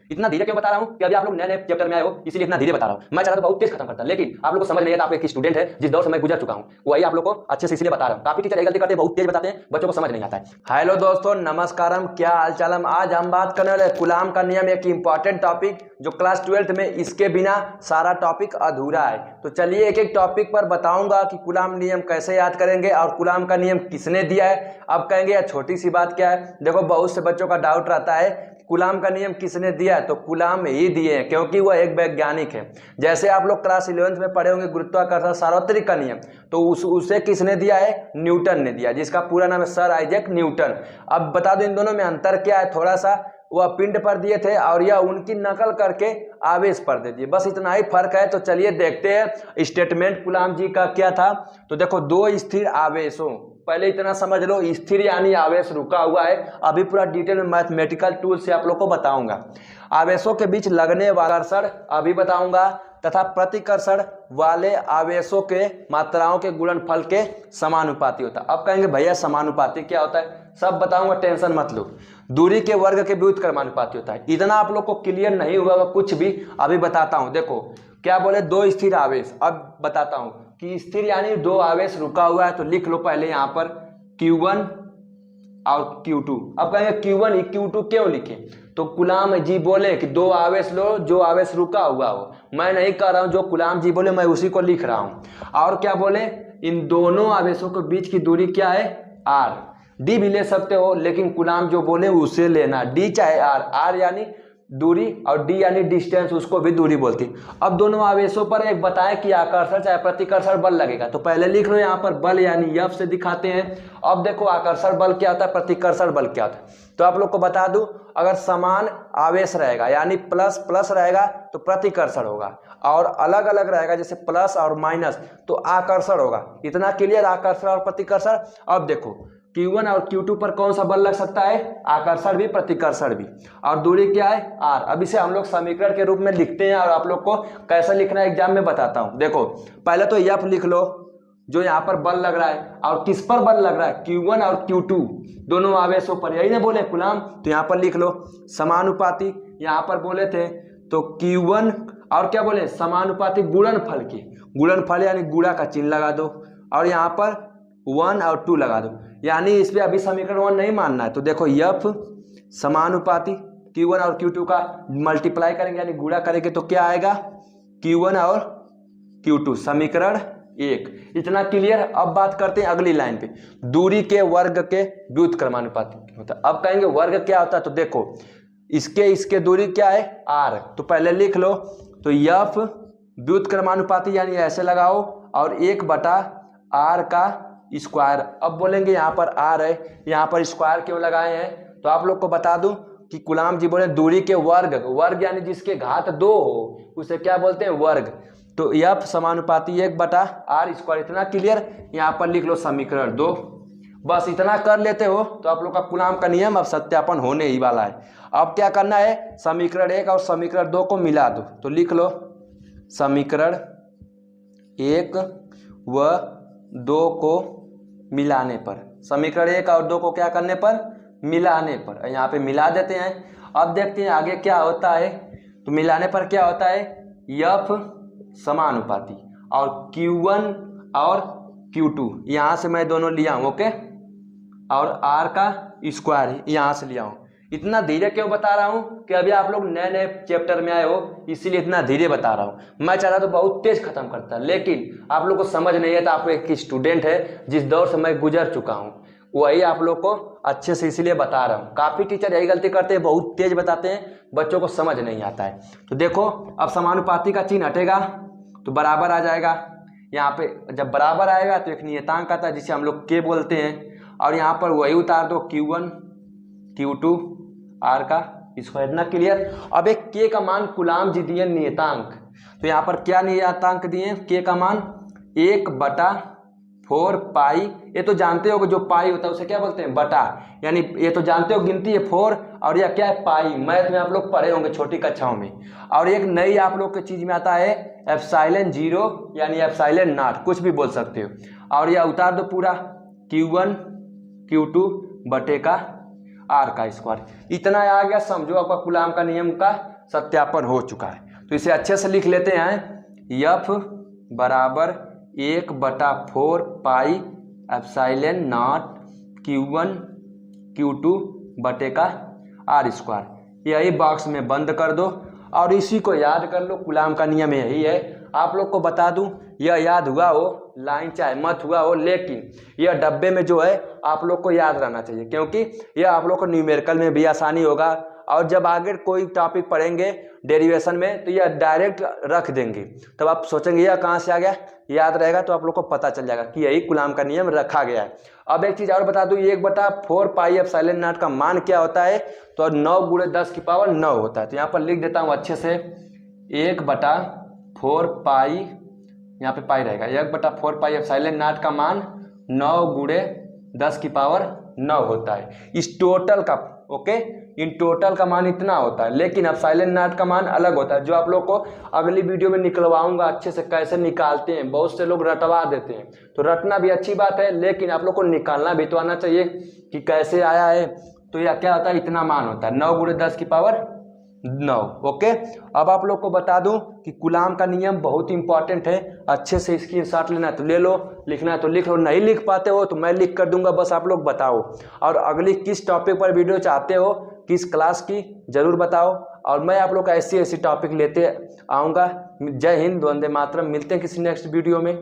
इतना धीरे क्यों बता रहा हूं कि अभी आप लोग नए नए चैप्टर में आए हो, इसीलिए इतना धीरे बता रहा हूं। मैं चाहता तो बहुत तेज खत्म करता, लेकिन आप लोग को समझ नहीं है। आप एक स्टूडेंट है, जिस दौर से मैं गुजर चुका हूं, वही आप लोग को अच्छे से इसलिए बता रहा हूं। काफी टीचर गलती करते हैं, बहुत तेज बताते हैं, बच्चों को समझ नहीं आता है। हेलो दोस्तों, नमस्कारम, क्या हालचालम। आज हम बात करने वाले कुलाम का नियम, एक इंपॉर्टेंट टॉपिक जो क्लास 12th में, इसके बिना सारा टॉपिक अधूरा है। तो चलिए एक एक टॉपिक पर बताऊंगा कि कुलाम नियम कैसे याद करेंगे और कुलाम का नियम किसने दिया है। अब कहेंगे यार छोटी सी बात क्या है। देखो, बहुत से बच्चों का डाउट रहता है कुलाम का नियम किसने दिया है, तो कुलाम ही दिए हैं, क्योंकि वह एक वैज्ञानिक है। जैसे आप लोग क्लास 11th में पढ़े होंगे गुरुत्वाकर्षण सार्वत्रिक का नियम, तो उसे किसने दिया है, न्यूटन ने दिया, जिसका पूरा नाम है सर आइजैक न्यूटन। अब बता दो इन दोनों में अंतर क्या है थोड़ा सा। वह पिंड पर दिए थे और यह उनकी नकल करके आवेश पर दे दिए, बस इतना ही फर्क है। तो चलिए देखते हैं स्टेटमेंट कुलाम जी का क्या था। तो देखो, दो स्थिर आवेशों, पहले इतना समझ लो, स्थिर यानी आवेश रुका हुआ है। अभी पूरा डिटेल में मैथमेटिकल टूल से आप लोग को बताऊंगा। आवेशों के बीच लगने वाला आकर्षण अभी बताऊंगा, तथा प्रतिकर्षण वाले आवेशों के मात्राओं के गुणनफल के समानुपाती होता है। अब कहेंगे भैया समानुपाती क्या होता है, सब बताऊंगा, टेंशन मत लो। दूरी के वर्ग के व्युत्क्रमानुपाती होता है। इतना आप लोग को क्लियर नहीं हुआ कुछ भी, अभी बताता हूं। देखो क्या बोले, दो स्थिर आवेश। अब बताता हूं कि स्थिर यानी दो आवेश रुका हुआ है, तो लिख लो पहले यहां पर Q1 और Q2। अब कहेंगे Q1 Q2 क्यों लिखे, तो कुलाम जी बोले कि दो आवेश लो जो आवेश रुका हुआ हो। मैं नहीं कह रहा हूं, जो कुलाम जी बोले मैं उसी को लिख रहा हूं। और क्या बोले, इन दोनों आवेशों के बीच की दूरी क्या है, R। डी भी ले सकते हो, लेकिन कुलाम जो बोले उसे लेना, डी चाहे आर। आर यानी दूरी और डी यानी डिस्टेंस, उसको भी दूरी बोलती। अब दोनों आवेशों पर एक बताए कि आकर्षण चाहे प्रतिकर्षण बल लगेगा, तो पहले लिख लो यहाँ पर बल यानी F से दिखाते हैं। अब देखो आकर्षण बल क्या होता है, प्रतिकर्षण बल क्या होता है। तो आप लोग को बता दूं, अगर समान आवेश रहेगा यानी प्लस प्लस रहेगा तो प्रतिकर्षण होगा, और अलग अलग रहेगा जैसे प्लस और माइनस तो आकर्षण होगा। इतना क्लियर, आकर्षण और प्रतिकर्षण। अब देखो Q1 और Q2 पर कौन सा बल लग सकता है, आकर्षण भी प्रतिकर्षण भी, और दूरी क्या है R। अब इसे हम लोग समीकरण के रूप में लिखते हैं, और आप लोग को कैसे लिखना है एग्जाम में बताता हूं। देखो पहले तो F लिख लो, जो यहाँ पर बल लग रहा है, और किस पर बल लग रहा है, Q1 और Q2 दोनों आवेशों पर, यही ना बोले कुलाम। तो यहाँ पर लिख लो समानुपाती, यहाँ पर बोले थे तो Q1 और क्या बोले, समानुपाती गुणनफल की, गुणनफल यानी गुणा का चिन्ह लगा दो, और यहाँ पर 1 और 2 लगा दो, यानी इस पे अभी समीकरण 1 नहीं मानना है। तो देखो F समानुपाती Q1 और Q2 का मल्टीप्लाई करेंगे यानी गुणा करेंगे, तो क्या आएगा, Q1 और Q2, समीकरण 1। इतना क्लियर। अब बात करते हैं अगली लाइन पे, दूरी के वर्ग के व्युत्क्रमानुपाती होता है। अब कहेंगे वर्ग क्या होता है, तो देखो इसके दूरी क्या है R, तो पहले लिख लो। तो F व्युत्क्रमानुपाती यानी ऐसे लगाओ, और 1/R का स्क्वायर। अब बोलेंगे यहाँ पर R है, यहाँ पर स्क्वायर क्यों लगाए हैं, तो आप लोग को बता दूं कि कुलाम जी बोले दूरी के वर्ग, वर्ग यानी जिसके घात 2 हो उसे क्या बोलते हैं, वर्ग। तो F समानुपाती 1/R स्क्वायर। इतना क्लियर, यहाँ पर लिख लो समीकरण 2। बस इतना कर लेते हो तो आप लोग का कुलाम का नियम अब सत्यापन होने ही वाला है। अब क्या करना है, समीकरण 1 और समीकरण 2 को मिला दो, तो लिख लो समीकरण 1 व 2 को मिलाने पर, समीकरण 1 और 2 को क्या करने पर, मिलाने पर, यहाँ पे मिला देते हैं। अब देखते हैं आगे क्या होता है। तो मिलाने पर क्या होता है, F समानुपाती और Q1 और Q2 यहाँ से मैं दोनों लिया हूँ, ओके, और R का स्क्वायर यहाँ से लिया हूँ। इतना धीरे क्यों बता रहा हूँ कि अभी आप लोग नए नए चैप्टर में आए हो, इसीलिए इतना धीरे बता रहा हूँ। मैं चाह रहा तो बहुत तेज खत्म करता, लेकिन आप लोग को समझ नहीं है। तो आप एक स्टूडेंट है, जिस दौर से मैं गुजर चुका हूँ, वही आप लोग को अच्छे से इसलिए बता रहा हूँ। काफी टीचर यही गलती करते हैं, बहुत तेज बताते हैं, बच्चों को समझ नहीं आता है। तो देखो अब समानुपाती का चिन्ह हटेगा तो बराबर आ जाएगा। यहाँ पे जब बराबर आएगा तो एक नियतांक आता है जिसे हम लोग K बोलते हैं, और यहाँ पर वही उतार दो Q1 Q2 R का स्क्वायर। इतना क्लियर। अब एक K का मान कुलाम जी दिए नियतांक, तो यहाँ पर क्या नियतांक दिए, K का मान 1/4 पाई। ये तो जानते हो कि जो पाई होता है उसे क्या बोलते हैं, बटा, यानी ये तो जानते हो गिनती है 4, और यह क्या है पाई, मैथ में आप लोग पढ़े होंगे छोटी कक्षाओं में। और एक नई आप लोग के चीज में आता है एप्सिलॉन 0 यानी एप्सिलॉन नॉट, कुछ भी बोल सकते हो। और यह उतार दो पूरा Q1 Q2 बटे का R का स्क्वायर। इतना आ गया, समझो आपका कुलाम का नियम का सत्यापन हो चुका है। तो इसे अच्छे से लिख लेते हैं, F बराबर 1/4 pi epsilon not Q1 Q2 बटे का R²। यही बॉक्स में बंद कर दो और इसी को याद कर लो। कूलाम का नियम यही है। आप लोग को बता दूं, यह याद हुआ हो लाइन चाहे मत हुआ हो, लेकिन यह डब्बे में जो है आप लोग को याद रहना चाहिए, क्योंकि यह आप लोग को न्यूमेरिकल में भी आसानी होगा और जब आगे कोई टॉपिक पढ़ेंगे डेरिवेशन में तो यह डायरेक्ट रख देंगे, तब आप सोचेंगे यह कहाँ से आ गया, याद रहेगा तो आप लोग को पता चल जाएगा कि यही कूलाम का नियम रखा गया है। अब एक चीज़ और बता दूं, 1/4 पाई एप्सिलॉन नॉट का मान क्या होता है, तो 9 × 10⁹ होता है। तो यहाँ पर लिख देता हूँ अच्छे से, 1/4 पाई, यहाँ पे पाई रहेगा, 1/4 पाई एप्सिलॉन नॉट का मान 9 × 10⁹ होता है इस टोटल का। ओके, इन टोटल का मान इतना होता है, लेकिन एप्सिलॉन नॉट का मान अलग होता है, जो आप लोग को अगली वीडियो में निकलवाऊंगा अच्छे से कैसे निकालते हैं। बहुत से लोग रटवा देते हैं, तो रटना भी अच्छी बात है, लेकिन आप लोग को निकालना भी तो आना चाहिए कि कैसे आया है। तो यह क्या होता है, इतना मान होता है 9 × 10⁹ ओके। अब आप लोग को बता दूं कि कूलाम का नियम बहुत इंपॉर्टेंट है, अच्छे से स्क्रीनशॉट लेना है तो ले लो, लिखना है तो लिख लो, नहीं लिख पाते हो तो मैं लिख कर दूंगा, बस आप लोग बताओ। और अगली किस टॉपिक पर वीडियो चाहते हो, किस क्लास की, जरूर बताओ, और मैं आप लोग का ऐसी टॉपिक लेते आऊँगा। जय हिंद, वंदे मातरम। मिलते हैं किसी नेक्स्ट वीडियो में।